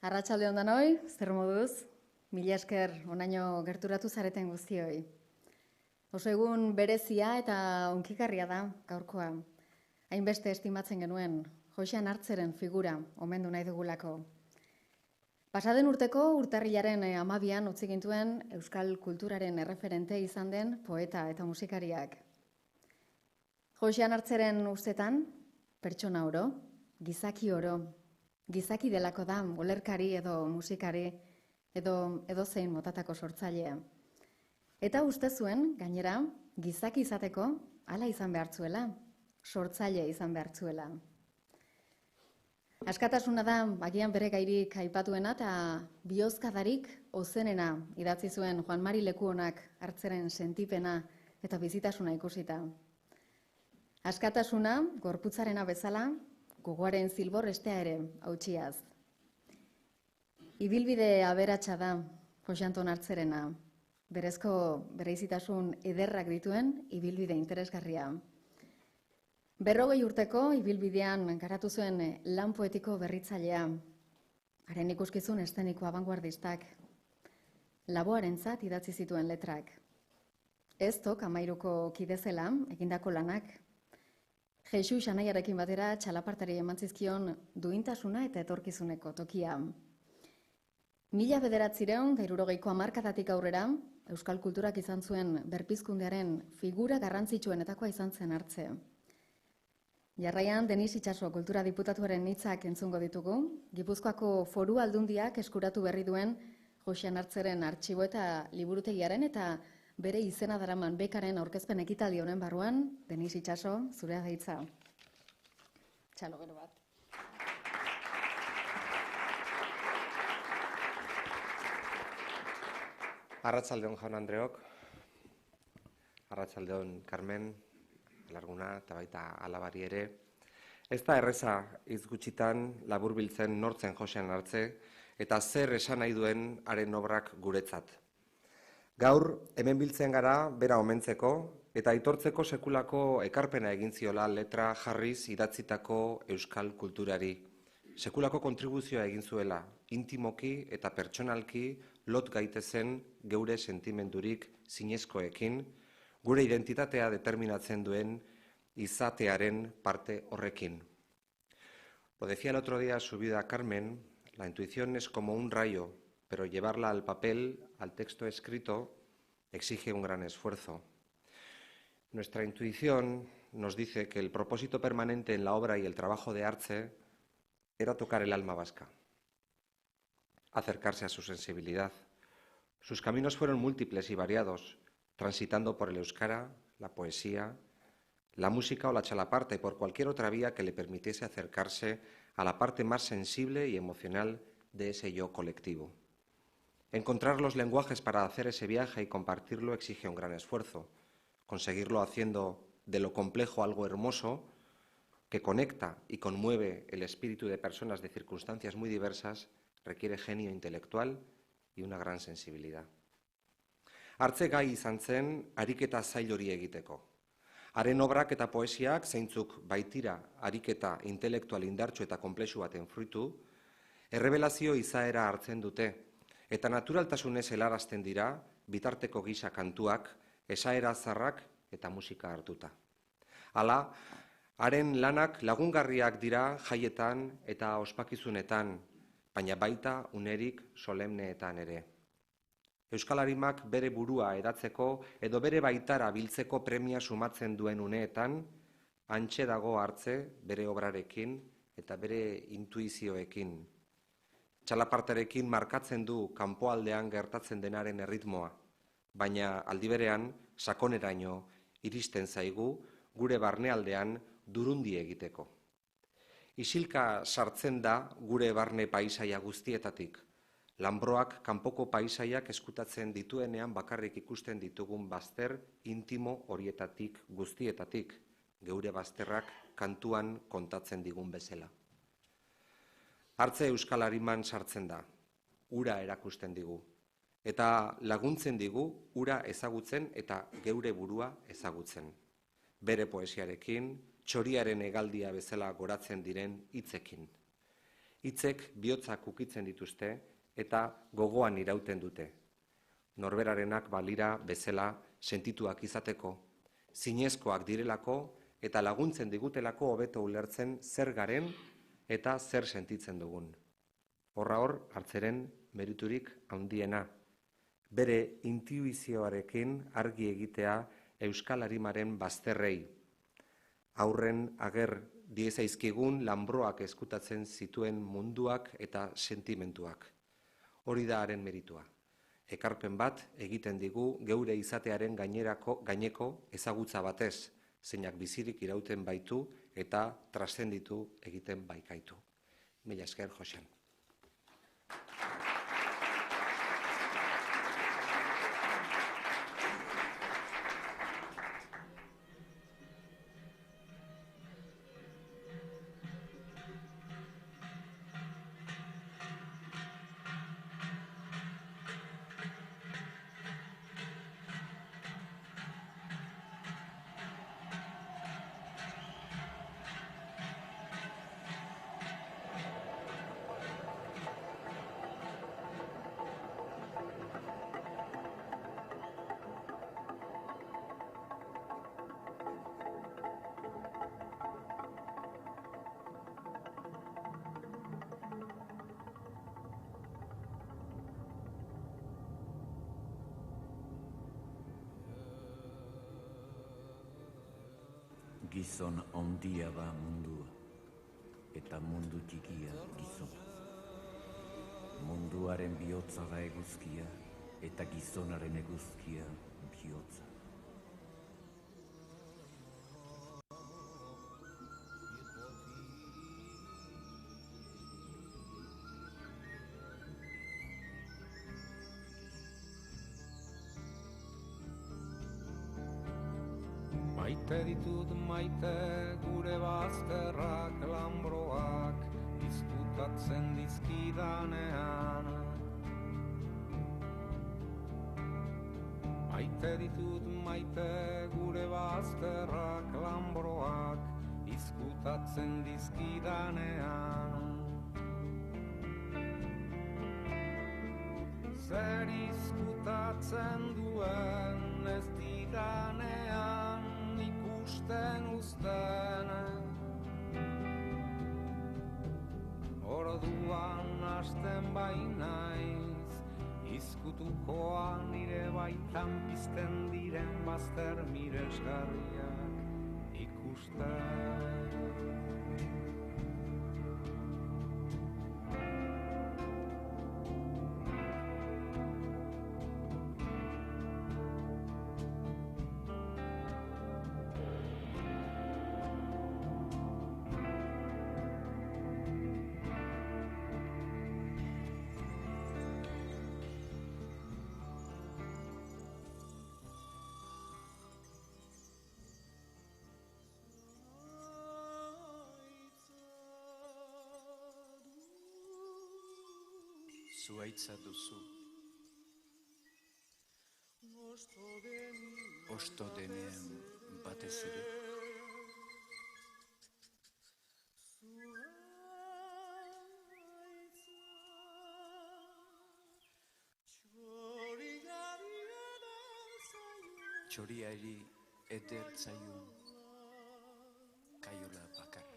Arratsalde on danoi, zer moduz? Mila esker onaino gerturatu zareten guztioi. Oso egun berezia eta hunkigarria da gaurkoa. Hainbeste estimatzen genuen Joxean Hartzeren figura omendu nahi dugulako. Pasaden urteko urtarrilaren 12an utzi gintuen euskal kulturaren erreferente izan den poeta eta musikariak. Joxean Hartzeren ustetan, pertsona oro, gizaki oro, gizaki delako da, olerkari edo musikari edo zein motatako sortzailea. Eta uste zuen, gainera, gizaki izateko hala izan behartzuela, sortzaile izan behartzuela. Askatasuna da, agian bere gairik aipatuena eta bihozkadarik ozenena idatzi zuen Juan Mari Lekuonak Hartzeren sentipena eta bizitasuna ikusita. Askatasuna, gorputzarena bezala, gogoaren zilbor estea ere hautsiaz. Ibilbide aberatsa da Joxe Anton Hartzerena, berezko bereizitasun ederrak dituen ibilbide interesgarria. 40 urteko ibilbidean garatu zuen lan poetiko berritzailea, haren ikuskizun eszeniko abanguardistak, Laboarentzat idatzi zituen letrak. Ez tok Amairuko kidezela egindako lanak, Jesus anaiarekin batera txalapartari eman zizkion duintasuna eta etorkizuneko tokia. 1960ko hamarkadatik aurrera, euskal kulturak izan zuen berpizkundearen figura garrantzitsuenetakoa izan zen Hartze. Jarraian, Denis Itxaso kultura diputatuaren hitzak entzungo ditugu, Gipuzkoako Foru Aldundiak eskuratu berri duen Joxean Hartzeren artxibo eta liburutegiaren eta bere izena daraman bekaren aurkezpen ekitaldi honen barruan, Denis Itxaso, zurea da hitza. Txalo gero bat. Arratsaldeon jaun Andreok, arratsaldeon Carmen, Alarguna eta baita alabari ere. Ez da erreza hitz gutxitan laburbiltzen nortzen Joxean Hartze eta zer esan nahi duen haren obrak guretzat. Gaur, hemen biltzen gara bera omentzeko eta aitortzeko sekulako ekarpena egin ziola letra jarriz idatzitako euskal kulturari. Sekulako kontribuzioa egin zuela, intimoki eta pertsonalki lot gaitezen geure sentimendurik zinezkoekin, gure identitatea determinatzen duen izatearen parte horrekin. Lo decía el otro día su vida Carmen, la intuición es como un rayo, pero llevarla al papel, al texto escrito, exige un gran esfuerzo. Nuestra intuición nos dice que el propósito permanente en la obra y el trabajo de Hartze era tocar el alma vasca, acercarse a su sensibilidad. Sus caminos fueron múltiples y variados, transitando por el euskara, la poesía, la música o la chalaparta y por cualquier otra vía que le permitiese acercarse a la parte más sensible y emocional de ese yo colectivo. Encontrar los lenguajes para hacer ese viaje y compartirlo exige un gran esfuerzo. Conseguirlo haciendo de lo complejo algo hermoso que conecta y conmueve el espíritu de personas de circunstancias muy diversas requiere genio intelectual y una gran sensibilidad. Hartze gai izan zen ariketa zail hori egiteko. Haren obrak eta poesiak zeintzuk baitira ariketa intelektual indartsu eta konplexu baten fruitu, errebelazio izaera hartzen dute, eta naturaltasunez helarazten dira bitarteko gisa kantuak, esaera zarrak eta musika hartuta. Hala, haren lanak lagungarriak dira jaietan eta ospakizunetan, baina baita unerik solemneetan ere. Euskal Arimak bere burua edatzeko edo bere baitara biltzeko premia sumatzen duen uneetan, hantxe dago Hartze bere obrarekin eta bere intuizioekin. Txalapartarekin markatzen du kanpoaldean gertatzen denaren erritmoa, baina aldi berean sakoneraino iristen zaigu gure barnealdean durundi egiteko. Isilka sartzen da gure barne paisaia guztietatik. Lanbroak kanpoko paisaiak eskutatzen dituenean bakarrik ikusten ditugun bazter intimo horietatik guztietatik, geure bazterrak kantuan kontatzen digun bezala. Hartze Euskal Ariman sartzen da, ura erakusten digu, eta laguntzen digu ura ezagutzen eta geure burua ezagutzen. Bere poesiarekin, txoriaren hegaldia bezala goratzen diren hitzekin. Hitzek bihotzak ukitzen dituzte eta gogoan irauten dute. Norberarenak balira bezala sentituak izateko, zinezkoak direlako eta laguntzen digutelako hobeto ulertzen zer garen eta zer sentitzen dugun. Horra hor, hartzeren meriturik handiena. Bere intuizioarekin argi egitea Euskal Arimaren bazterrei. Aurren ager diezaizkigun lanbroak eskutatzen zituen munduak eta sentimentuak. Hori da haren meritua. Ekarpen bat egiten digu geure izatearen gaineko ezagutza batez, zeinak bizirik irauten baitu eta traszenditu egiten baikaitu. Mila esker, Joxan. Gizon ondia da mundua, eta mundu txikia gizona. Munduaren bihotza da eguzkia, eta gizonaren eguzkia bihotza. Maite ditut maite gure bazterrak lanbroak izkutatzen dizkidanean. Maite ditut maite gure bazterrak lanbroak izkutatzen dizkidanean. Zer izkutatzen duen ez didanean ikusten uzten. Orduan hasten bainaiz, izkutukoan nire baitan pizten diren bazter miresgarriak ikusten. Zuhaitza duzu, osto denean batez ere. Txoriari eder zaiun kaiola bakarra.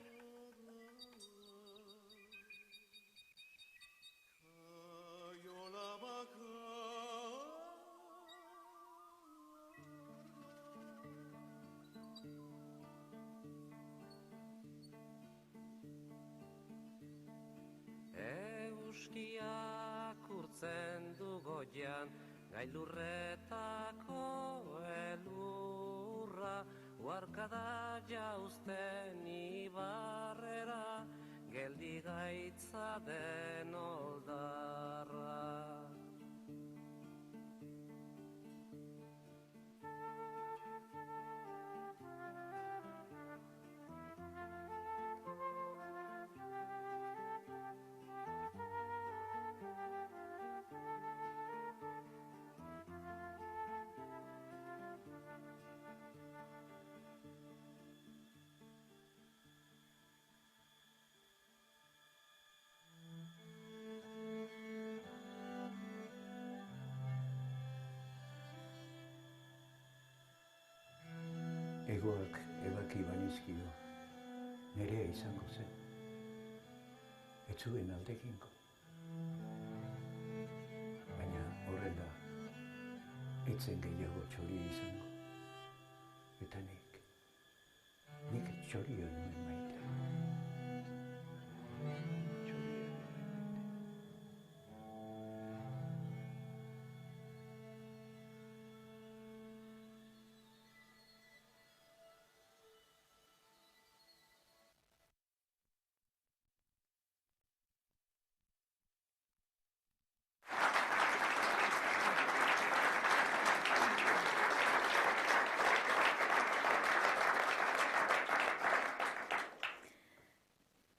Euskiak urtzen du goian, gailurretako elurra, uarkada jauzten ibarrera, geldi gaitza den oldarra. Hegoak ebaki banizkio, nerea izango zen. Ez zuen aldekingo. Baina horrela, etzen gehiago txori izango. Eta nik txoria nuen maite.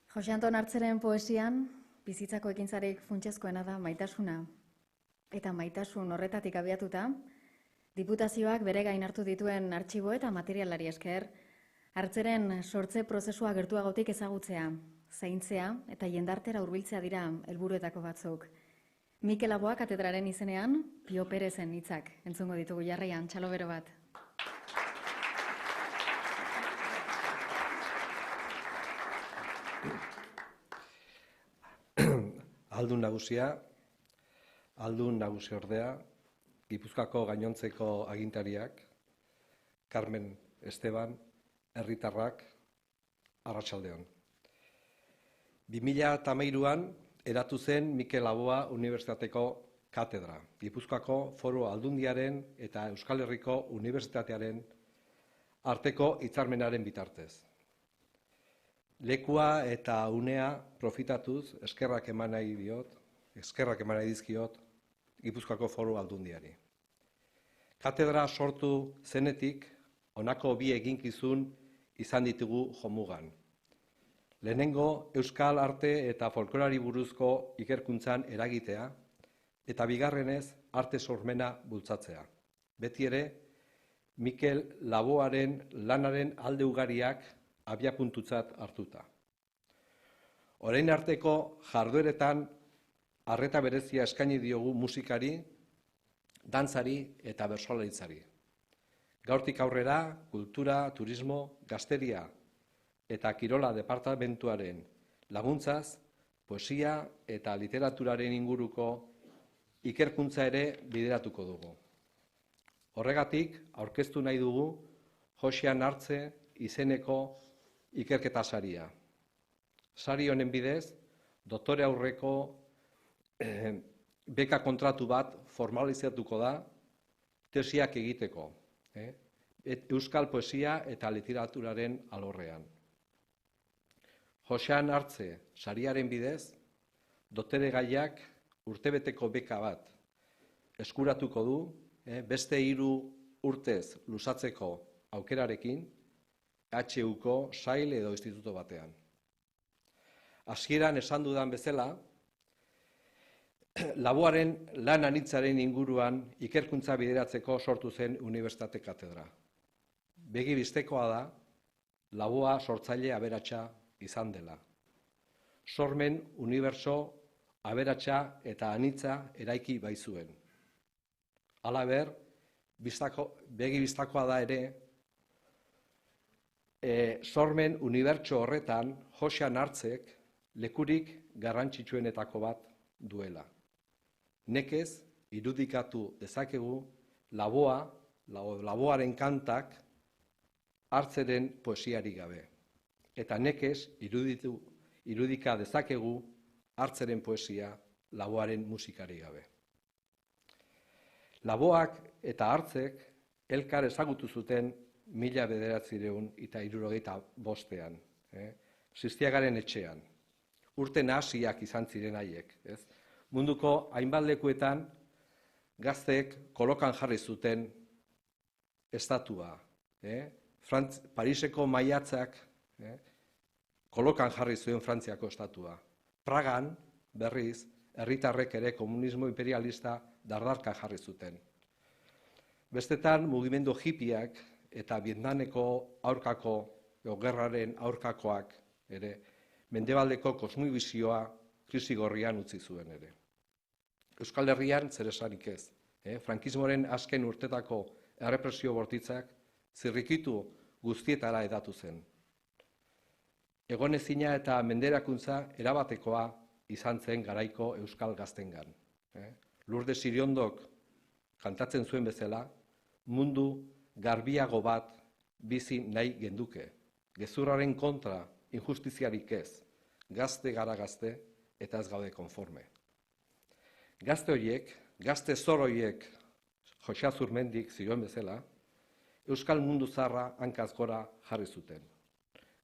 Jose Anton Artzeren poesian, bizitzako ekintzarik funtsezkoena da maitasuna. Eta maitasun horretatik abiatuta, diputazioak bere gain hartu dituen artxibo eta materialari esker, Artzeren sortze prozesua gertuagotik ezagutzea, zaintzea eta jendartera hurbiltzea dira helburuetako batzuk. Mikel Laboa katedraren izenean, Pio Perezen hitzak entzungo ditugu jarraian, txalo bero bat. Aldun nagusi ordea, Gipuzkoako gainontzeko agintariak, Carmen Esteban, herritarrak, arratsaldeon. 2013an eratu zen Mikel Laboa Unibertsitateko katedra, Gipuzkoako Foru Aldundiaren eta Euskal Herriko Unibertsitatearen arteko hitzarmenaren bitartez. Lekua eta unea profitatuz eskerrak eman nahi dizkiot Gipuzkoako Foru Aldundiari. Katedra sortu zenetik, honako bi eginkizun izan ditugu jomugan. Lehenengo, euskal arte eta folklorari buruzko ikerkuntzan eragitea, eta bigarrenez, arte sormena bultzatzea. Beti ere, Mikel Laboaren lanaren alde ugariak abiapuntutzat hartuta. Orain arteko jardueretan arreta berezia eskaini diogu musikari, dantzari eta bertsolaritzari. Gaurtik aurrera, kultura, turismo, gazteria eta kirola departamentuaren laguntzaz, poesia eta literaturaren inguruko ikerkuntza ere bideratuko dugu. Horregatik, aurkeztu nahi dugu Josean Artze izeneko ikerketa saria. Sari honen bidez, doktore aurreko beka kontratu bat formalizatuko da tesiak egiteko, euskal poesia eta literaturaren alorrean. Josean Artze sariaren bidez, doktore gaiak urtebeteko beka bat eskuratuko du, beste 3 urtez luzatzeko aukerarekin, HUko sail edo instituto batean. Hasieran esan dudan bezala, Laboaren lan anitzaren inguruan ikerkuntza bideratzeko sortu zen Unibertsitate katedra. Begi bistekoa da, Laboa sortzaile aberatsa izan dela. Sormen unibertso aberatsa eta anitza eraiki baizuen. Halaber, begi bistakoa da ere, sormen unibertso horretan Josean Artzek lekurik garrantzitsuenetako bat duela. Nekez irudikatu dezakegu Laboaren kantak Artzeren poesiari gabe. Eta nekez irudika dezakegu Artzeren poesia Laboaren musikari gabe. Laboak eta Artzek elkar ezagutu zuten 1965an, Ziztiagaren etxean. Urte nahasiak izan ziren haiek. Munduko hainbat lekuetan gazteek kolokan jarri zuten estatua. Pariseko maiatzak kolokan jarri zuen Frantziako estatua. Pragan, berriz, herritarrek ere komunismo imperialista dardarka jarri zuten. Bestetan, mugimendu hippiak eta Vietnameko aurkako, gerraren aurkakoak ere, mendebaldeko kosmibizioa krisi gorrian utzi zuen ere. Euskal Herrian zer esanik ez. Frankismoaren azken urtetako errepresio bortitzak zirrikitu guztietara hedatu zen. Egonezina eta menderakuntza erabatekoa izan zen garaiko euskal gaztengan. Lourdes Siriondok kantatzen zuen bezala, mundu garbiago bat bizi nahi genduke. Gezurraren kontra injustiziarik ez, gazte gara gazte eta ez gaude konforme. Gazte horiek, gazte zor horiek, Jose Azurmendik zioen bezala, euskal mundu zaharra hankaz gora jarri zuten.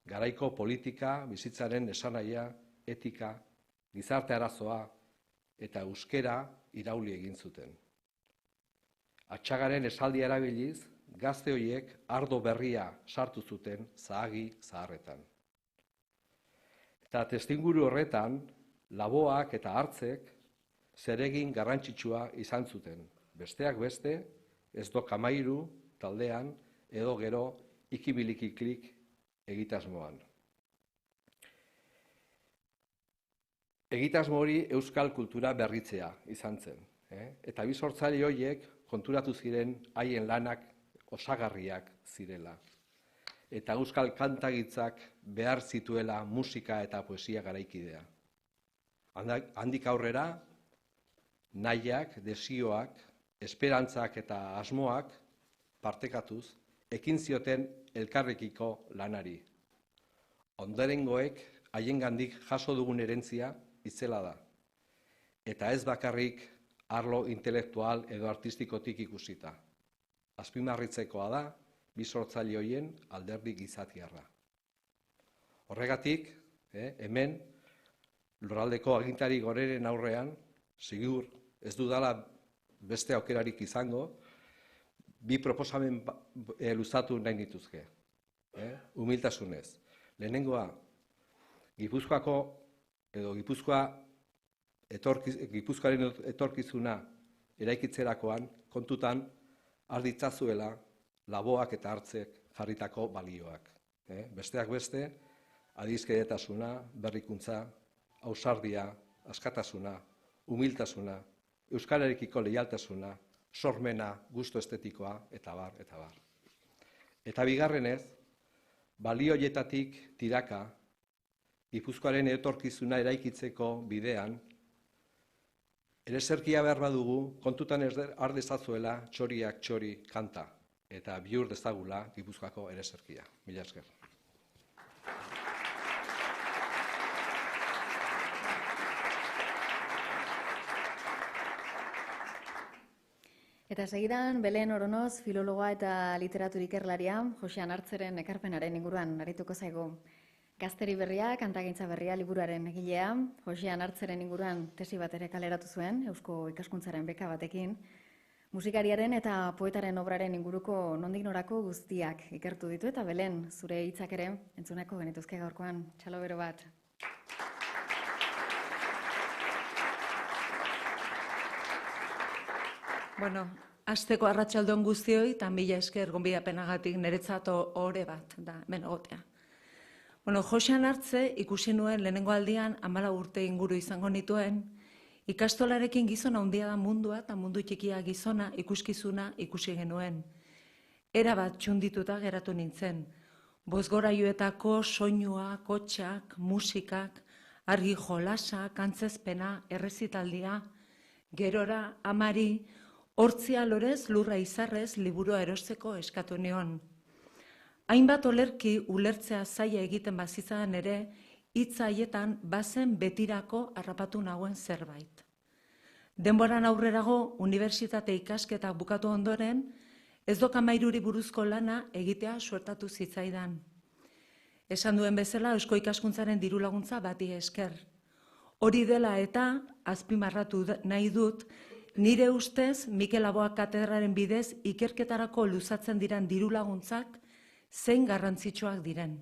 Garaiko politika, bizitzaren esanahia, etika, gizarte arazoa eta euskera irauli egin zuten. Atxagaren esaldia erabiliz, gazte horiek ardo berria sartu zuten zahagi zaharretan. Eta testinguru horretan, laboak eta hartzek zeregin garrantzitsua izan zuten. Besteak beste, ez do kamairu taldean edo gero ikibilikiklik egitasmoan. Egitasmo hori euskal kultura berritzea izan zen. Eta bi sortzaile horiek konturatu ziren haien lanak osagarriak zirela. Eta euskal kantagitzak behar zituela musika eta poesia garaikidea. Handik aurrera, nahiak, desioak, esperantzak eta asmoak partekatuz, ekin zioten elkarrekiko lanari. Ondorengoek haiengandik jaso dugun erentzia itzela da. Eta ez bakarrik arlo intelektual edo artistikotik ikusita. Azpimarritzekoa da, bi sortzaile horien alderdi gizatiarra. Horregatik, hemen, lurraldeko agintari goreren aurrean, sigur, ez dudala beste aukerarik izango, bi proposamen luzatu nahi dituzke. Humiltasunez. Lehenengoa, Gipuzkoaren etorkizuna eraikitzerakoan kontutan har ditzazuela laboak eta hartzek jarritako balioak. Besteak beste, adizkedetasuna, berrikuntza, ausardia, askatasuna, humiltasuna, euskararekiko leialtasuna, sormena, gusto estetikoa, eta bar, eta bar. Eta bigarrenez, balio horietatik tiraka, Gipuzkoaren etorkizuna eraikitzeko bidean, ereserkia behar badugu, kontutan har dezazuela txoriak txori kanta, eta bihur dezagula Gipuzkoako ereserkia. Mila esker. Eta segidan, Belen Oronoz, filologoa eta literatur ikerlaria, Josean Hartzeren ekarpenaren inguruan arituko zaigu. Gazteri berria, kantagintza berria liburuaren egilea, Josean Hartzeren inguruan tesi bat ere kaleratu zuen, Eusko Ikaskuntzaren beka batekin, musikariaren eta poetaren obraren inguruko nondik norako guztiak ikertu ditu, eta Belen, zure hitzak ere entzuneko genituzke gaurkoan, txalo bero bat. Bueno, hasteko arratsaldon guztioi, eta mila esker gonbidapenagatik niretzat ohore bat da hemen egotea. Bueno, Josean Hartze ikusi nuen lehenengo aldian 14 urte inguru izango nituen, ikastolarekin gizona handia da mundua eta mundu txikia gizona ikuskizuna ikusi genuen. Era bat txundituta geratu nintzen. Bozgorailuetako soinua, kotxak, musikak, argi jolasa, antzezpena, errezitaldia, gerora, amari, hortzia lorez, lurra izarrez, liburua erosteko eskatu nion. Hainbat olerki ulertzea zaila egiten bazitzan ere, hitz haietan bazen betirako harrapatu nagoen zerbait. Denboran aurrerago, unibertsitate ikasketa bukatu ondoren, ez do kamairuri buruzko lana egitea suertatu zitzaidan. Esan duen bezala, Eusko Ikaskuntzaren diru laguntza bati esker. Hori dela eta, azpimarratu nahi dut, nire ustez, Mikel Laboa katedraren bidez ikerketarako luzatzen diren diru laguntzak zein garrantzitsuak diren.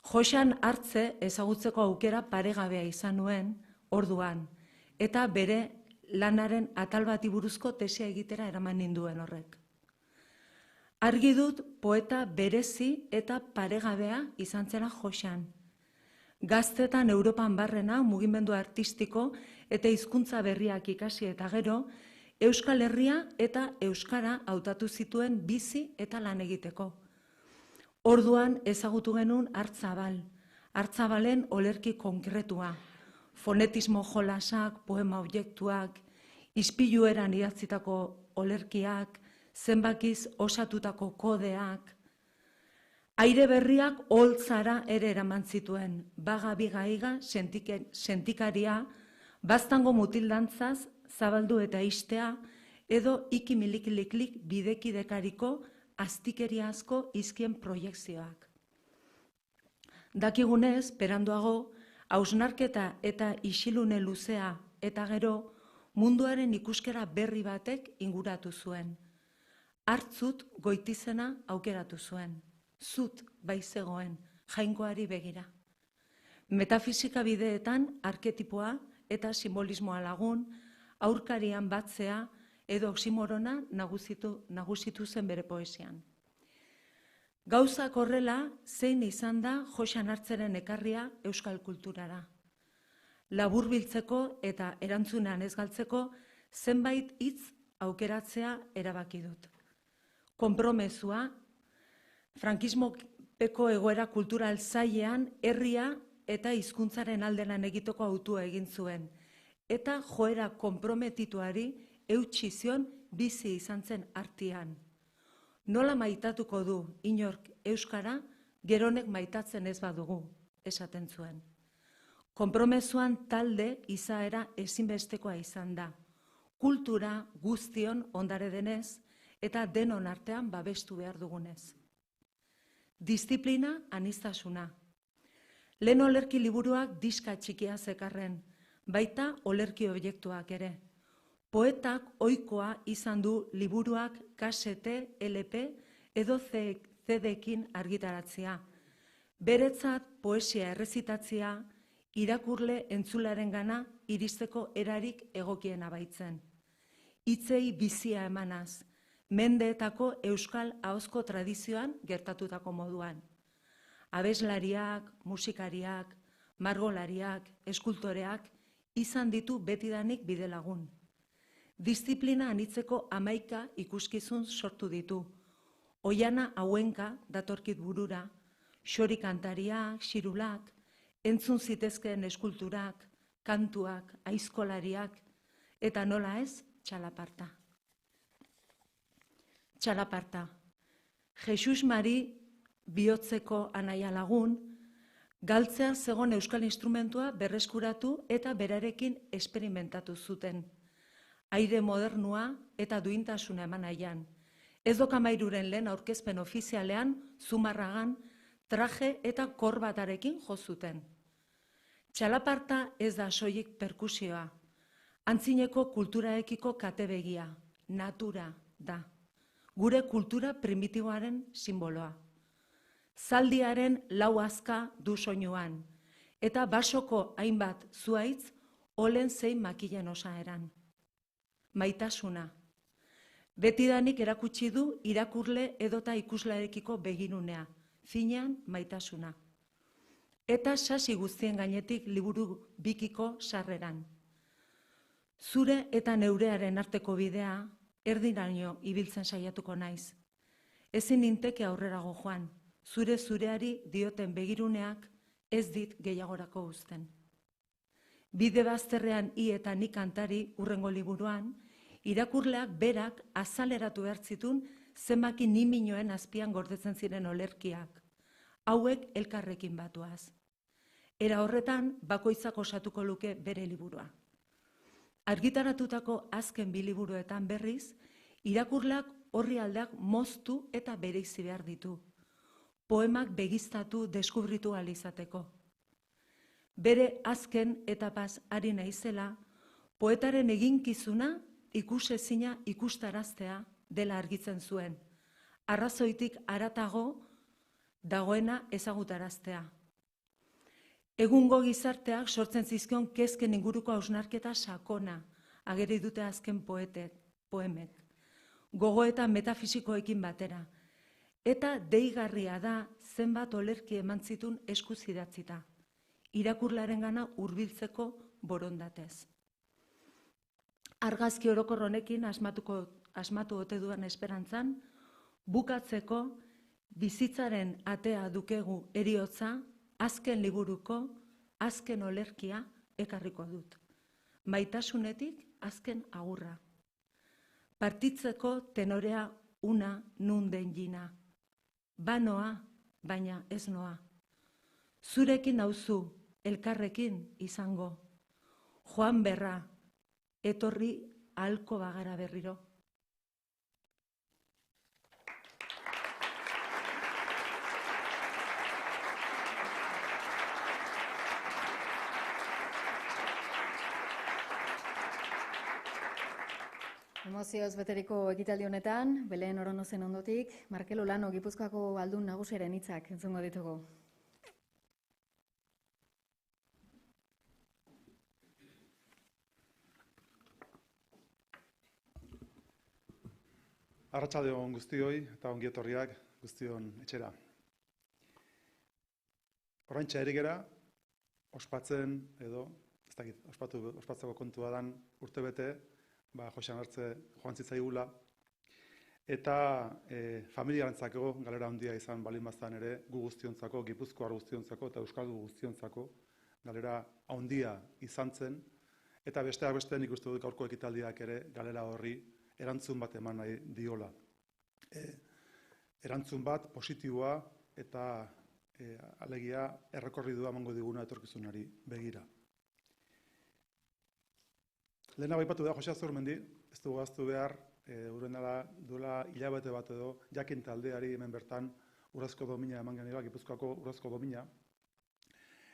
Josean Hartze ezagutzeko aukera paregabea izan nuen orduan, eta bere lanaren atal bati buruzko tesia egitera eraman ninduen horrek. Argi dut poeta berezi eta paregabea izan zela Josean. Gaztetan Europan barrena mugimendu artistiko eta hizkuntza berriak ikasi eta gero, Euskal Herria eta Euskara hautatu zituen bizi eta lan egiteko. Orduan ezagutu genuen Hartzabal. Hartzabalen olerki konkretua. Fonetismo jolasak, poema objektuak, ispilueran idatzitako olerkiak, zenbakiz osatutako kodeak. Aire berriak holtzara ere eraman zituen, baga-bigaiga sentikaria, baztango mutildantzaz, zabaldu eta istea, edo ikimilikiliklik bidekidekariko aztikeria asko izkien proiekzioak. Dakigunez, beranduago, hausnarketa eta isilune luzea eta gero munduaren ikuskera berri batek inguratu zuen. Hartzut Goitizena aukeratu zuen. Zut baizegoen, jainkoari begira. Metafisika bideetan arketipoa eta simbolismoa lagun, aurkarian batzea edo oksimorona nagusitu zen bere poesian. Gauzak horrela, zein izan da Joxan Hartzeren ekarria euskal kulturara. Laburbiltzeko eta erantzunean ez galtzeko zenbait hitz aukeratzea erabaki dut. Konpromezua, frankismopeko egoera kultural zailean herria eta hizkuntzaren alde lan egiteko hautua egin zuen, eta joera konprometituari eutsi zion bizi izan zen artean. Nola maitatuko du inork euskara, geronek maitatzen ez badugu, esaten zuen. Konpromezuan talde izaera ezinbestekoa izan da. Kultura guztion ondare denez eta denon artean babestu behar dugunez. Disiplina aniztasuna. Lehen olerki liburuak diska txikia zekarren, baita olerki objektuak ere. Poetak ohikoa izan du liburuak kasete, LP edo CD-ekin argitaratzea. Beretzat poesia errezitatzea, irakurle entzularen gana iristeko erarik egokiena baitzen. Hitzei bizia emanaz, mendeetako euskal ahozko tradizioan gertatutako moduan. Abeslariak, musikariak, margolariak, eskultoreak izan ditu betidanik bidelagun. Disiplina anitzeko 11 ikuskizun sortu ditu. Oiana Hauenka datorkit burura, xori kantariak, xirulak, entzun zitezkeen eskulturak, kantuak, aizkolariak, eta nola ez, txalaparta. Txalaparta. Jesus Mari bihotzeko anaia lagun, galtzea zegon euskal instrumentua berreskuratu eta berarekin esperimentatu zuten. Aire modernua eta duintasuna eman nahian. Edo Kamairuren lehen aurkezpen ofizialean, Zumarragan, traje eta korbatarekin jo zuten. Txalaparta ez da soilik perkusioa. Antzineko kulturaekiko katebegia, natura da. Gure kultura primitiboaren simboloa. Zaldiaren lau azka du soinuan, eta basoko hainbat zuaitz olen zein makilen osaeran. Maitasuna. Betidanik erakutsi du irakurle edota ikuslarekiko begirunea, finean maitasuna. Eta sasi guztien gainetik liburu bikiko sarreran. Zure eta neurearen arteko bidea, erdiraino ibiltzen saiatuko naiz. Ezin ninteke aurrerago joan, zureari dioten begiruneak ez dit gehiagorako uzten. Bide bazterrean I eta Ni kantari urrengo liburuan, irakurleak berak azaleratu behar zitun zenbaki niminoen azpian gordetzen ziren olerkiak, hauek elkarrekin batuaz. Era horretan, bakoitzak osatuko luke bere liburua. Argitaratutako azken 2 liburuetan berriz, irakurleak horri aldeak moztu eta bereizi behar ditu. Poemak begiztatu deskubritu ahal izateko. Bere azken etapaz ari naizela, poetaren eginkizuna ikusezina ikustaraztea dela argitzen zuen. Arrazoitik haratago dagoena ezagutaraztea. Egungo gizarteak sortzen zizkion kezken inguruko hausnarketa sakona ageri dute azken poemek. Gogoeta metafisikoekin batera. Eta deigarria da zenbat olerki eman zitun eskuz idatzita. Irakurlaren gana hurbiltzeko borondatez. Argazki orokor honekin asmatu ote duan esperantzan, bukatzeko Bizitzaren atea dukegu eriotza, azken liburuko, azken olerkia ekarriko dut. Maitasunetik azken agurra. Partitzeko tenorea una nun den jina. Banoa, baina ez noa. Zurekin nauzu, elkarrekin izango. Joan berra, etorri ahalko bagara berriro. Emozioz beteriko ekitaldi honetan, Belen Oronozen ondotik, Markel Olano Gipuzkoako aldun nagusiaren hitzak entzungo ditugu. Arratsalde on guztioi eta ongi etorriak guztion etxera. Oraintxe ari gera, ospatzen edo, ez dakit, ospatzeko kontua dan urtebete, Josean Artze joan zitzaigula, eta familiarentzako galera handia izan balin bazan ere, gu guztiontzako, Gipuzkoar guztiontzako eta Euskal guztiontzako galera handia izan zen, eta besteak beste nik uste dut gaurko ekitaldiak ere galera horri erantzun bat eman nahi diola. Erantzun bat positiboa eta alegia errekorridua emango diguna etorkizunari begira. Lehena baipatu da Jose Azurmendi, ez dugu gaztu behar, duela hilabete bat edo, jakin taldeari hemen bertan Urrezko domina eman genila, Gipuzkoako Urrezko domina.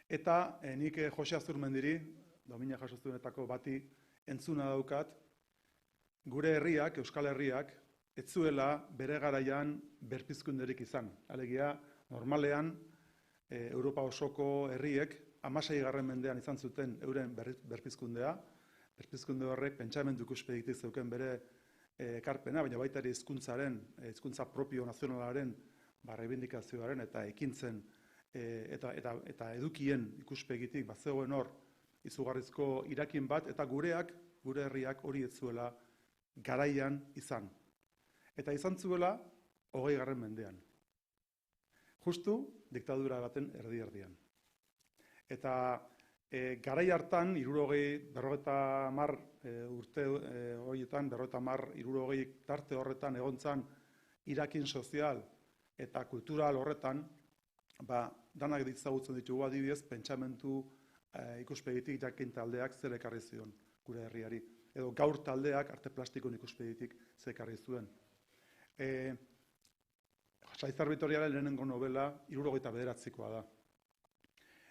Eta nik Jose Azurmendiri, domina jasotzunetako bati, entzuna daukat, gure herriak, Euskal Herriak, ez zuela bere garaian berpizkunderik izan. Alegia, normalean, Europa osoko herriek, 16. mendean izan zuten euren berpizkundea, berpizkunde horrek pentsamendu ikuspegitik zeuken bere ekarpena, baina baita ere hizkuntza propio nazionalaren reibindikazioaren eta ekintzen eta edukien ikuspegitik bazegoen hor izugarrizko irakin bat, eta gure herriak hori ez zuela garaian izan. Eta izan zuela 20. mendean. Justu diktadura baten erdi-erdian. Eta garai hartan, 50 urte horietan, 50 tarte horretan egontzan irakin sozial eta kultural horretan, danak ditzagutzen ditugu adibidez, pentsamentu ikuspegitik jakin taldeak zer ekarri zion gure herriari. Edo gaur taldeak arte plastikon ikuspegitik zer ekarri zuen. Saizar Bitoriaren lehenengo novela 79koa da.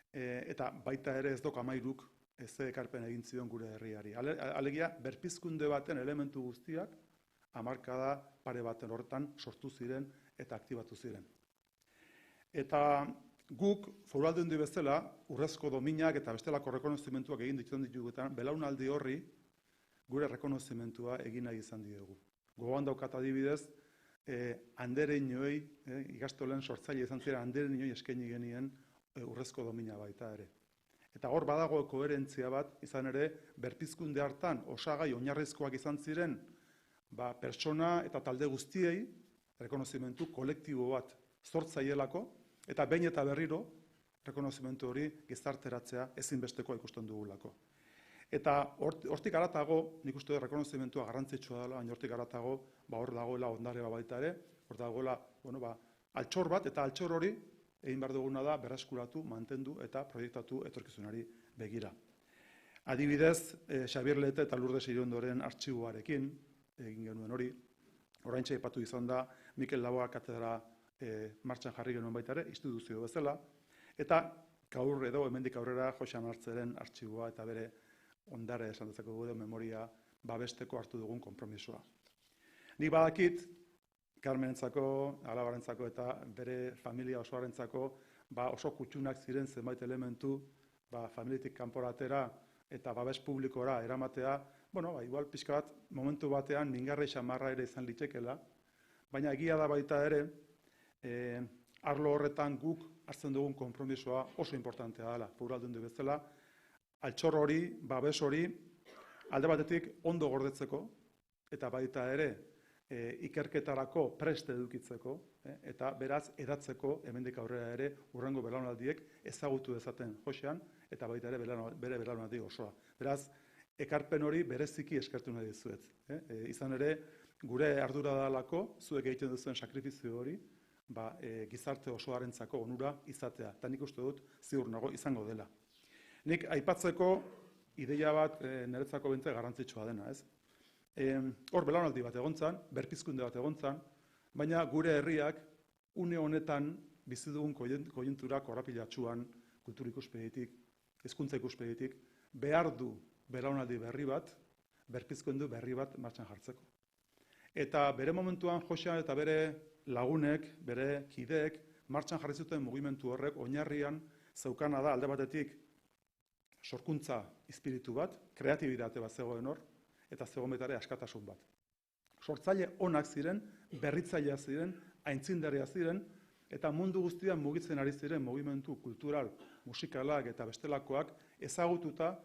Eta baita ere ez dok 13 ez ekarpen egin zion gure herriari. Alegia, berpizkunde baten elementu guztiak hamarkada pare baten horretan sortu ziren eta aktibatu ziren. Eta guk, foru aldundu bezala, Urrezko dominak eta bestelako rekonozimentuak egin dituen ditugutan, belaunaldi horri gure rekonozimentua egin nahi izan diogu. Gogoan daukat adibidez, Andereñoi, ikastolen sortzaile izan ziren Andereñoi eskaini genien Urrezko domina baita ere. Eta hor badago koherentzia bat izan ere, berpizkunde hartan osagai oinarrizkoak izan ziren, pertsona eta talde guztiei rekonozimentu kolektibo bat sortzaielako, eta behin eta berriro rekonozimentu hori gizarteratzea ezinbestekoa ikusten dugulako. Eta hortik haratago, nik uste dut rekonozimentua garrantzitsua dela, baina hortik haratago, hor dagoela ondare baita ere, hor dagoela, altxor bat, eta altxor hori egin behar duguna da berreskuratu, mantendu eta proiektatu etorkizunari begira. Adibidez, Xabier Lete eta Lourdes Iriondoren artxiboarekin egin genuen hori, oraintxe aipatu izan da, Mikel Laboa katedra martxan jarri genuen baita ere, instituzio bezala, eta gaur edo hemendik aurrera Josean Artzeren artxiboa eta bere ondare esan dezakegu gure memoria babesteko hartu dugun konpromisoa. Nik badakit, Carmenentzako, alabarentzako eta bere familia osoarentzako oso kutxunak ziren zenbait elementu familiatik kanporatera eta babes publikora eramatea, igual pixka bat momentu batean mingarri xamarra ere izan litekela, baina egia da baita ere, arlo horretan guk hartzen dugun konpromisoa oso importantea dela, foru aldundu bezala, altxor hori, babes hori, alde batetik ondo gordetzeko, eta baita ere, ikerketarako prest edukitzeko, eta beraz edatzeko hemendik aurrera ere hurrengo belaunaldiek ezagutu dezaten Joxean, eta baita ere bere belaunaldi osoa. Beraz, ekarpen hori bereziki eskertu nahi dizuet. Izan ere, gure ardura dalako, zuek egiten duzuen sakrifizio hori, gizarte osoarentzako onura izatea. Eta nik uste dut ziur nago izango dela. Nik aipatzeko ideia bat niretzako bentze garrantzitsua dena, ez? Hor belaunaldi bat egontzan, berpizkunde bat egontzan, baina gure herriak une honetan bizi dugun koiuntura korapilatsuan, kultur ikuspegitik, hezkuntza ikuspegitik, behar du belaunaldi berri bat, berpizkundu berri bat martxan jartzeko. Eta bere momentuan Joxean eta bere lagunek, bere kideek, martxan jarri zuten mugimendu horrek oinarrian zeukana da alde batetik sorkuntza espiritu bat, kreatibitate bat zegoen hor, eta zegoen betare askatasun bat. Sortzaile onak ziren, berritzailea ziren, aintzindaria ziren, eta mundu guztian mugitzen ari ziren mugimendu kultural, musikalak eta bestelakoak ezagututa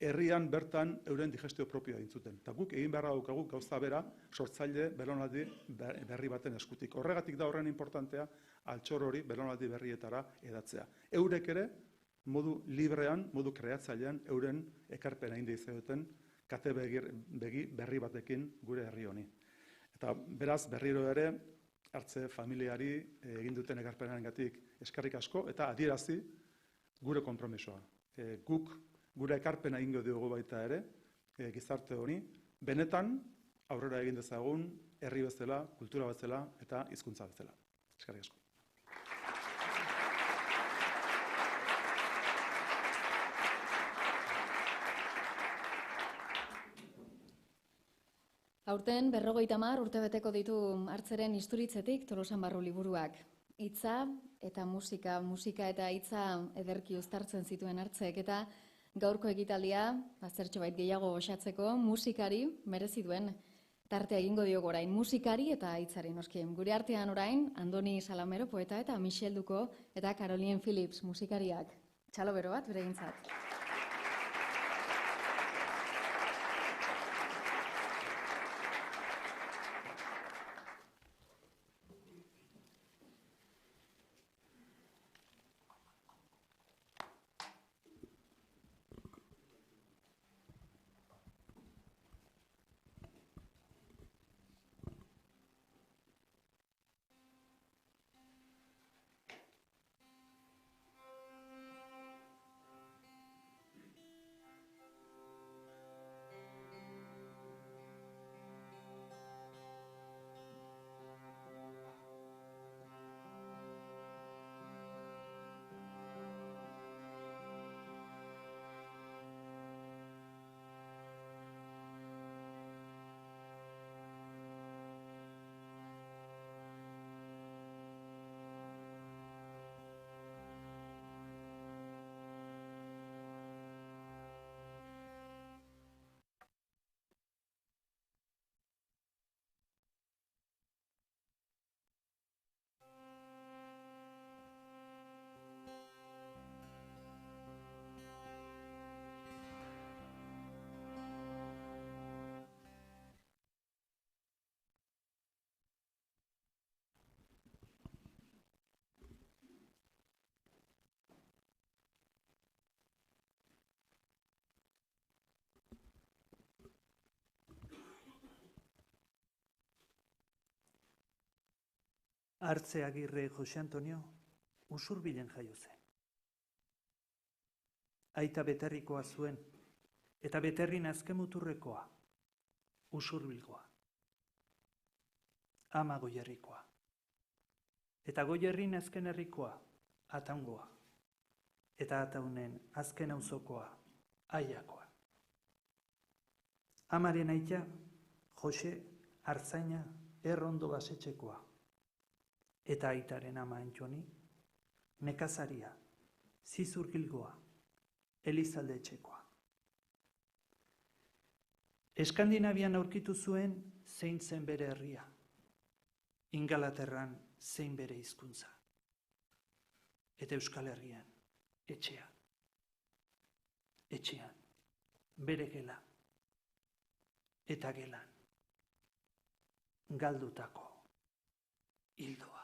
herrian bertan euren digestio propioa dintzuten. Eta guk egin beharra daukagu gauza bera sortzaile belaunaldi berri baten eskutik. Horregatik da horren importantea altxor hori belaunaldi berrietara edatzea. Eurek ere, modu librean, modu kreatzailean, euren ekarpena egin dizuten kate begi berri batekin gure herri honi. Eta beraz, berriro ere, hartze familiari egin duten ekarpenarengatik eskerrik asko, eta adierazi gure konpromisoa. Guk gure ekarpena egingo diogu baita ere, gizarte honi, benetan aurrera egin dezagun herri bezala, kultura bezala eta hizkuntza bezala. Eskerrik asko. Aurten 50 urte beteko ditu hartzeren Isturitzetik Tolosan Barru liburuak. Hitza eta musika eta hitza ederki uztartzen zituen hartzek, eta gaurko ekitaldia, zertxobait gehiago osatzeko, musikari merezi duen tartea egingo diogu orain, musikari eta hitzari noski. Gure artean orain, Andoni Salamero poeta eta Michel Duko eta Caroline Phillips musikariak. Txalo bero bat, bere gintzat. Hartze Agirre Jose Antonio Usurbilen jaio zen. Aita Beterrikoa zuen, eta Beterrin azken muturrekoa, Usurbilgoa. Ama Goierrikoa. Eta Goierrin azken herrikoa, Ataungoa. Eta Ataunen azken auzokoa, Aiakoa. Amaren aita, Jose Artzaina Errondo Basetxekoa. Eta aitaren ama Antxoni, nekazaria, Zizurgilgoa, Elizaldetxekoa. Eskandinavian aurkitu zuen zein zen bere herria, Ingalaterran zein bere hizkuntza, eta Euskal Herrian etxea. Etxean, bere gela, eta gelan, galdutako hildoa.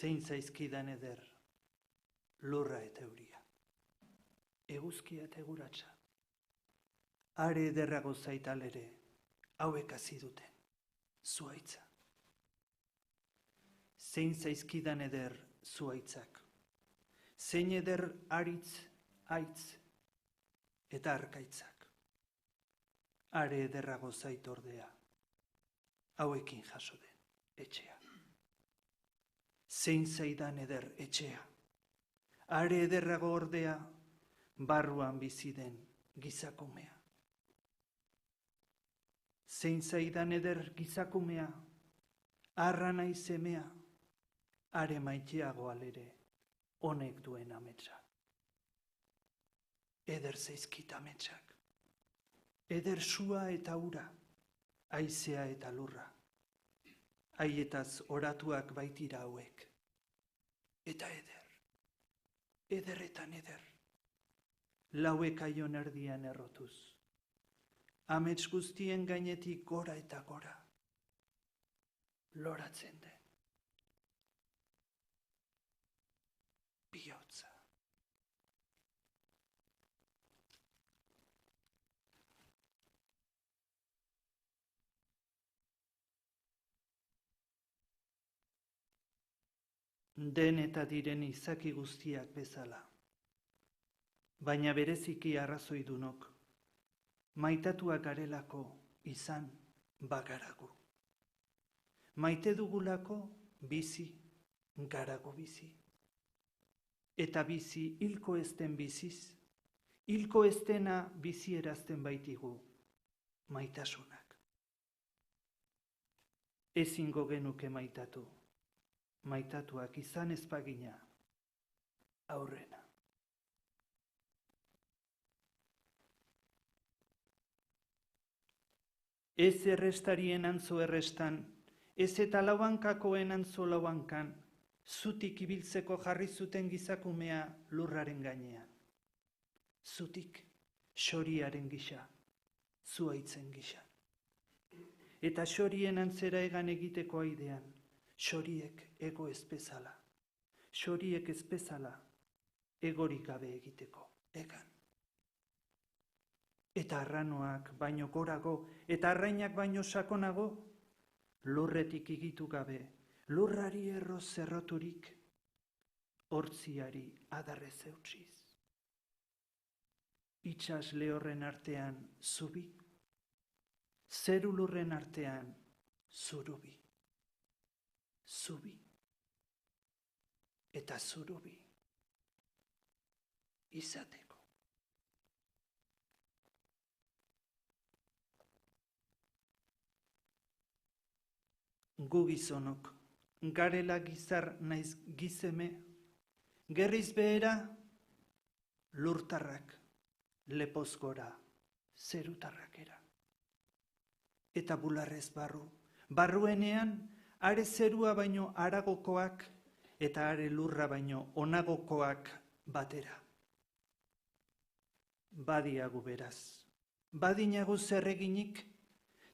Zein zaizkidan eder, lurra eta euria, eguzkia eta eguratsa. Are ederrago zaitalere, hauek hasi duten, zuhaitza. Zein zaizkidan eder zuhaitzak, zein eder aritz, aitz eta arkaitzak. Are ederrago zait ordea, hauekin jaso den etxea. Zein zaidan eder etxea, are ederrago ordea, barruan bizi den gizakumea. Zein zaidan eder gizakumea, arra nahi semea, are maiteago alere, honek duen ametsa. Eder zaizkit ametsak, eder sua eta ura, haizea eta lurra. Haietaz oratuak baitira hauek. Eta eder, ederretan eder, lauek aion erdian errotuz. Amets guztien gainetik gora eta gora, loratzen den. Bihotza. Den eta diren izaki guztiak bezala. Baina bereziki arrazoidunok, maitatuak garelako izan bagaragu. Maite dugulako bizi, garago bizi. Eta bizi hilko ezten biziz, hilko eztena bizi erazten baitigu maitasunak. Ezingo genuke maitatu. Maitatuak izan ezpagina, aurrena. Ez errestarien antzo errestan, ez eta lauankakoen antzo lauankan, zutik ibiltzeko jarri zuten gizakumea lurraren gainean. Zutik xoriaren gisa, zuaitzen gisa. Eta xorien antzera egan egiteko aidean, xoriek ego ez bezala, xoriek ez bezala, egorik gabe egiteko, egan. Eta arranoak baino gorago, eta arrainak baino sakonago, lurretik igitu gabe, lurrari erroz zerroturik, hortziari adarrez eutsiz. Itxas lehorren artean zubi, zeru lurren artean zurubi. Zubi eta zurubi izateko. Gu gizonok, garela gizar naiz gizeme, gerriz behera, lurtarrak, lepoz gora, zerutarrakera. Eta bularrez barru, barruenean, are zerua baino haragokoak, eta are lurra baino onagokoak batera. Badiagu beraz, badinagu zerreginik,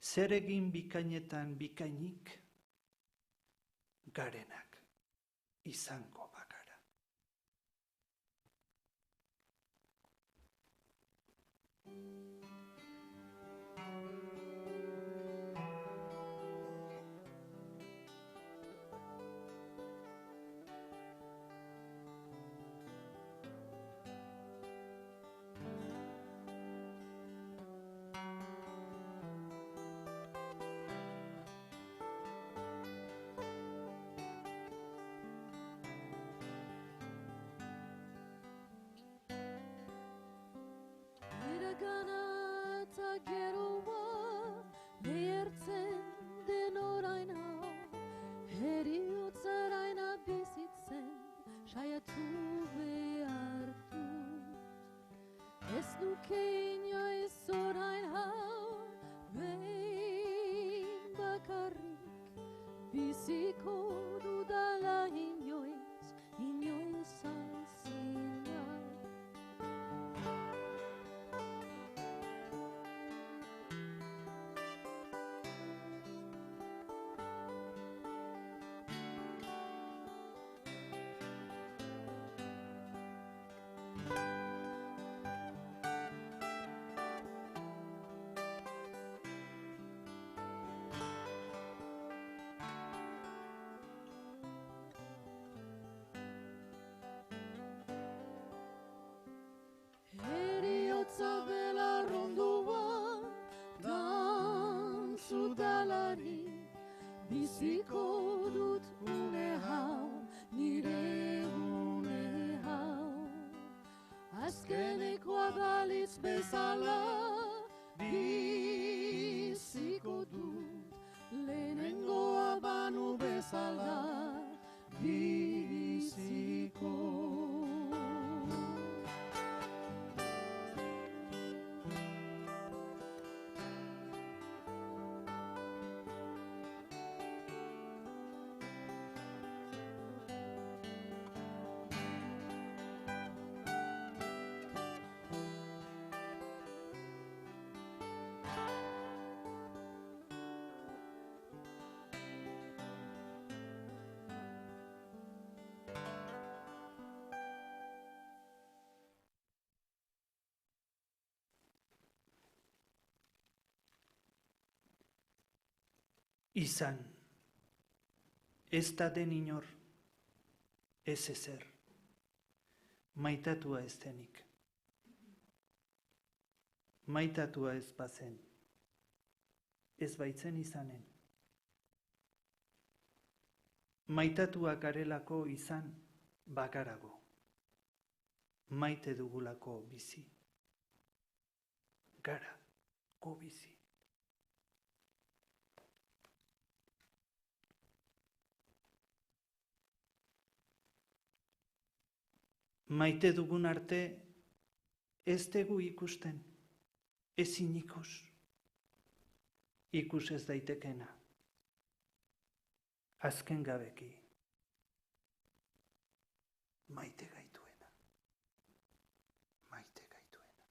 zeregin bikainetan bikainik, garenak izango bakara. Iragana eta geroa lehertzen den oraina, heriotzaraina bizitzen saiatu behar dut. Ez nuke inoiz orain hau behin bakarrik biziko dudala inoiz, inoiz antzina. Heriotza belar ondoan, dantzudalari, biziko dut une hau, nire une hau. Azkenekoa balitz bezala, biziko dut, lehenengoa banu bezala, biziko. Izan, ez da den inor, ez ezer, maitatua ez denik. Maitatua ez bazen, ez baitzen izanen. Maitatua garelako izan bakarago, maite dugulako bizi, gara gu bizi. Maite dugun arte ez dugu ikusten, ezin ikus. Ikus ez daitekena. Azken gabeki. Maite gaituena. Maite gaituena.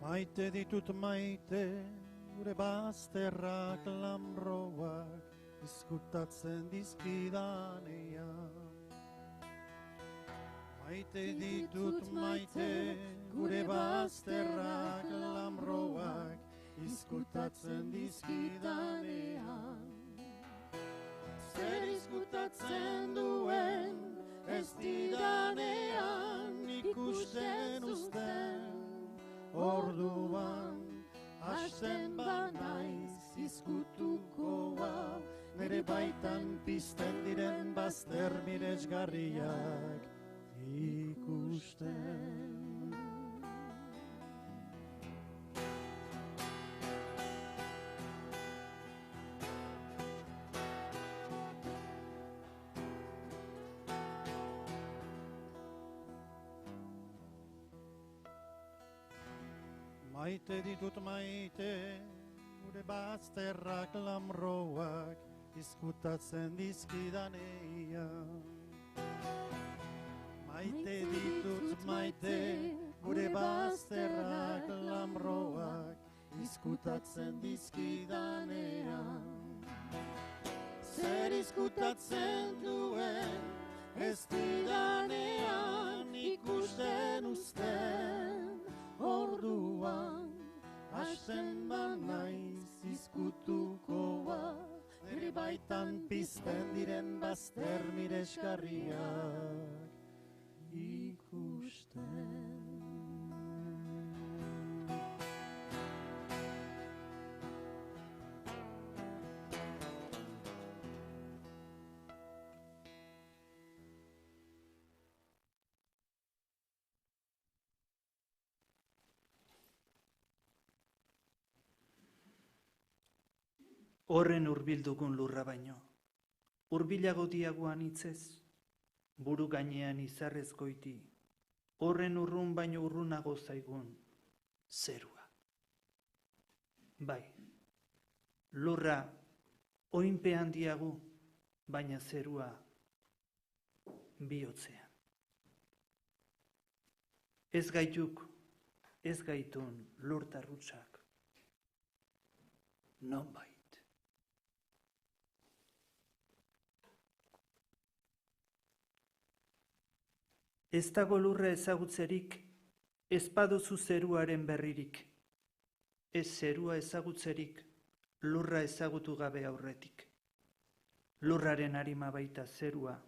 Maite ditut maite, gure bazterrak lamroak, izkutatzen dizkidanean. Maite ditut maite, gure bazterrak lamroak, izkutatzen dizkidanean. Zer izkutatzen duen, ez didanean, ikusten uzten. Orduan, hasten banaiz izkutukoa, nere baitan pizten diren bazter miresgarriak ikusten. Maite ditut maite, gure bazterrak lamroak, izkutatzen dizkidanean. Maite ditut maite, gure bazterrak lamroak, izkutatzen dizkidanean. Zer izkutatzen duen, ez didanean, ikusten uzten. Orduan, hasten banaiz izkutukoa, nere baitan pizten diren bazter miresgarriak ikusten. Horren hurbildugun lurra baino, hurbilago diagoan hitzez, buru gainean izarrez goiti, horren urrun baino urrunago zaigun zerua. Bai, lurra oinpean diagu, baina zerua bihotzean. Ez gaituk, ez gaitun lurtarrutsak, nonbait. Ez dago lurra ezagutzerik, ez baduzu zeruaren berririk. Ez zerua ezagutzerik, lurra ezagutu gabe aurretik. Lurraren arima baita zerua,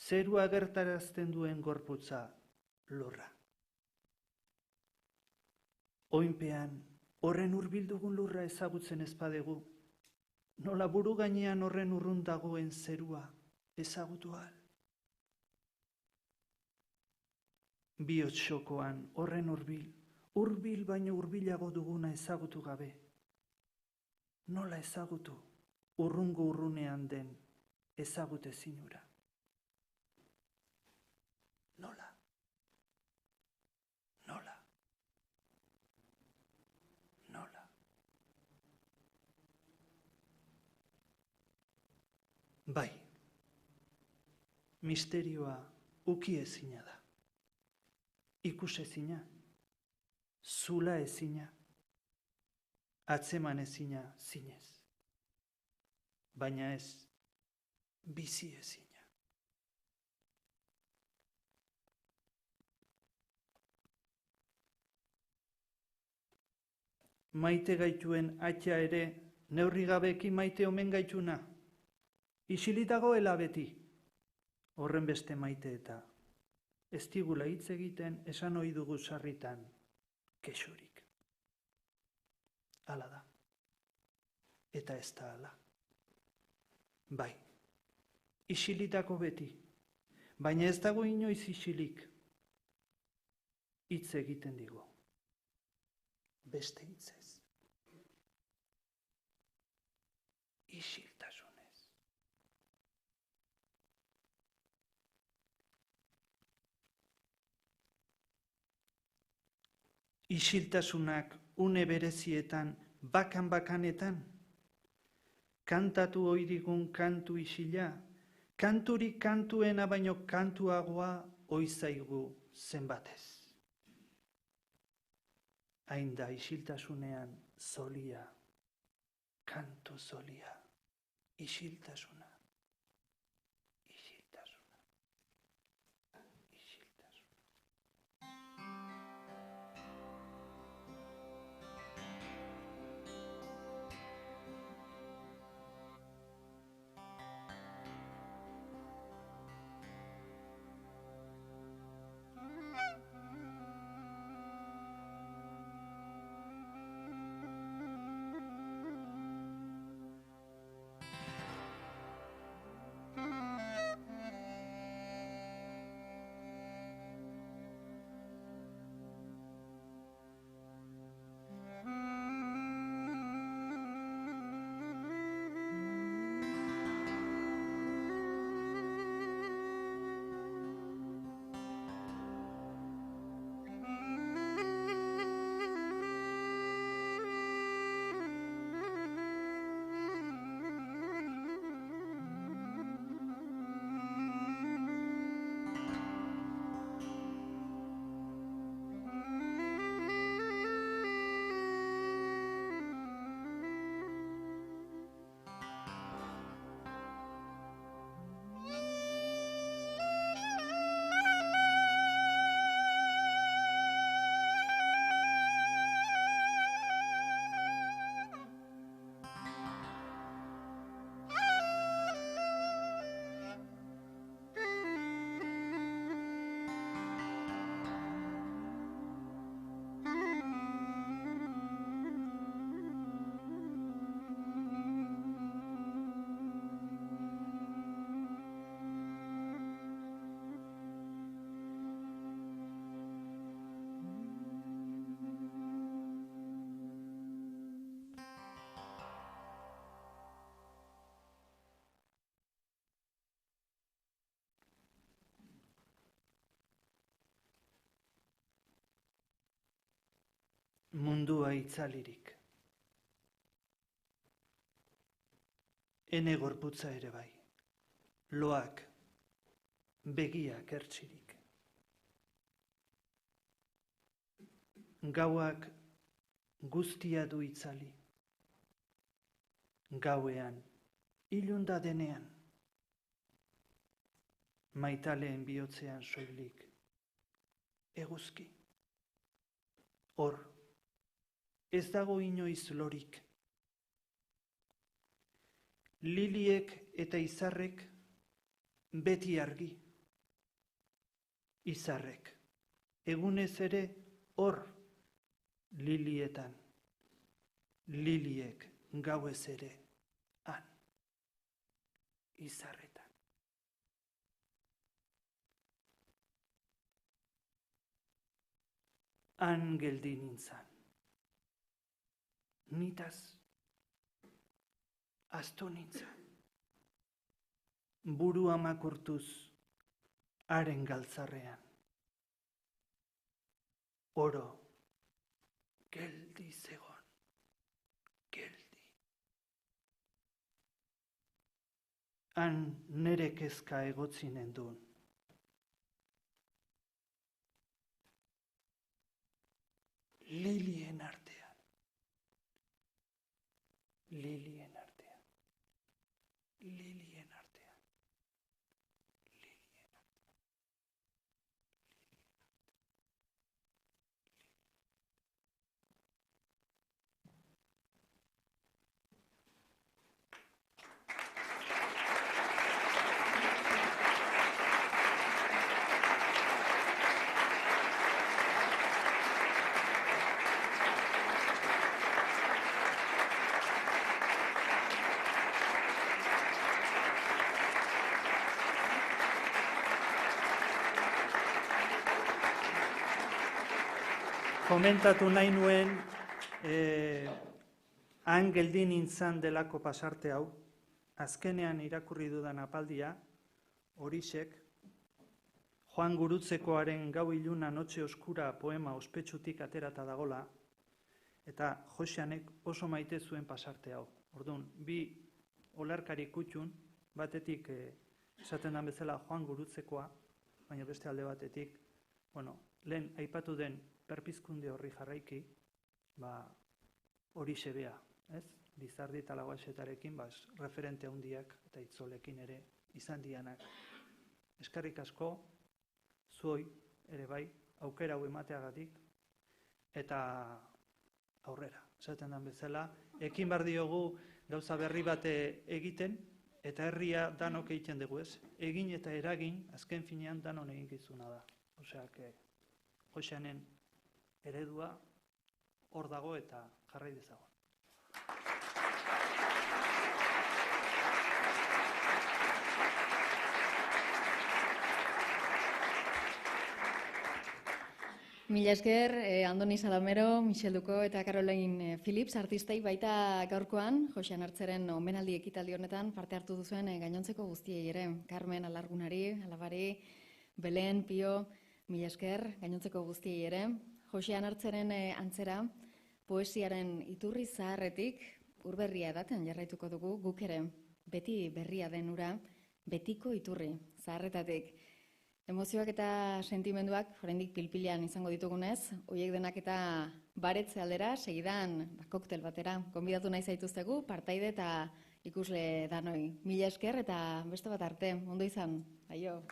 zerua gertarazten duen gorputza lurra. Oinpean, horren hurbildugun lurra ezagutzen ez badegu, nola buru gainean horren urrun dagoen zerua ezagutu ahal. Bihotz xokoan horren hurbil baino hurbilago duguna ezagutu gabe. Nola ezagutu urrungo urrunean den ezagute zinura? Nola? Nola? Nola? Bai, misterioa uki ezina da. Ikus ezina, zula ezina, atzeman ezina zinez, baina ez bizi ezina. Maite gaituen atxa ere, neurri gabeki maite omen gaituna, isilitagoela beti, horren beste maite eta ez digula hitz egiten esan ohi dugu sarritan kexurik. Hala da. Eta ez da hala. Bai, isilitako beti, baina ez dago inoiz isilik. Hitz egiten digu. Beste hitzez. Isiltasunez. Isiltasunak une berezietan, bakan-bakanetan, kantatu ohi digun kantu isila, kanturik kantuena baino kantuagoa ohi zaigu zenbatez. hain da isiltasunean zolia, kantu zolia, isiltasuna, isiltasuna, isiltasuna. Mundua itzalirik. Ene gorputza ere bai. Loak, begiak ertsirik. Gauak guztia du itzali. Gauean, ilunda denean. Maitaleen bihotzean soilik. Eguzki. Hor, ez dago inoiz lorik. Liliek eta izarrek beti argi. Izarrek, egunez ere hor lilietan. Liliek gauez ere han. Izarretan. Han geldi nintzan. Nitaz asto nintzan. Burua makurtuz haren galtzarrean. Oro, geldi zegon, geldi. Han nere kezka egotzi nendun. Lilien artean. Lilien artean. Lilien artean. Lilien artean. Komentatu nahi nuen, han geldi nintzan delako pasarte hau, azkenean irakurri dudan apaldia, Horixek, Joan Gurutzekoaren Gau iluna Notxe Oskura poema ospetsutik aterata dagola, eta Joxanek oso maite zuen pasarte hau. Orduan, bi olarkari kutxun, batetik esaten den bezala Joan Gurutzekoa, baina beste alde batetik, lehen aipatu den perpizkunde horri jarraiki, hori xebea, ez? Lizardi eta Laguaxetarekin referente handiak eta itzolekin ere izan dianak. Eskerrik asko, zuoi ere bai, aukera hau emateagatik, eta aurrera, esaten den bezala, ekin behar diogu gauza berri bat egiten, eta herria danok egiten dugu, ez? Egin eta eragin, azken finean danon eginkizuna da. Osea, Joxanen eredua hor dago eta jarrai dezagon. Mila esker, Andoni Salamero, Michel Duko eta Caroline Phillips artistei baita gaurkoan, Joxean Artzeren omenaldi ekitaldi honetan parte hartu duzuen gainontzeko guztiei ere. Carmen Alargunari, Alabari, Belen, Pio, mila esker, gainontzeko guztiei ere. Joxean Artzeren antzera, poesiaren iturri zaharretik urberria edaten jarraituko dugu guk ere. Beti berria den ura, betiko iturri zaharretatik. Emozioak eta sentimenduak oraindik pilpilean izango ditugunez, horiek denak eta baretze aldera, segidan koktel batera. Gonbidatu nahi zaituztegu, partaide eta ikusle danoi. Mila esker eta beste bat arte, ondo izan. Aio.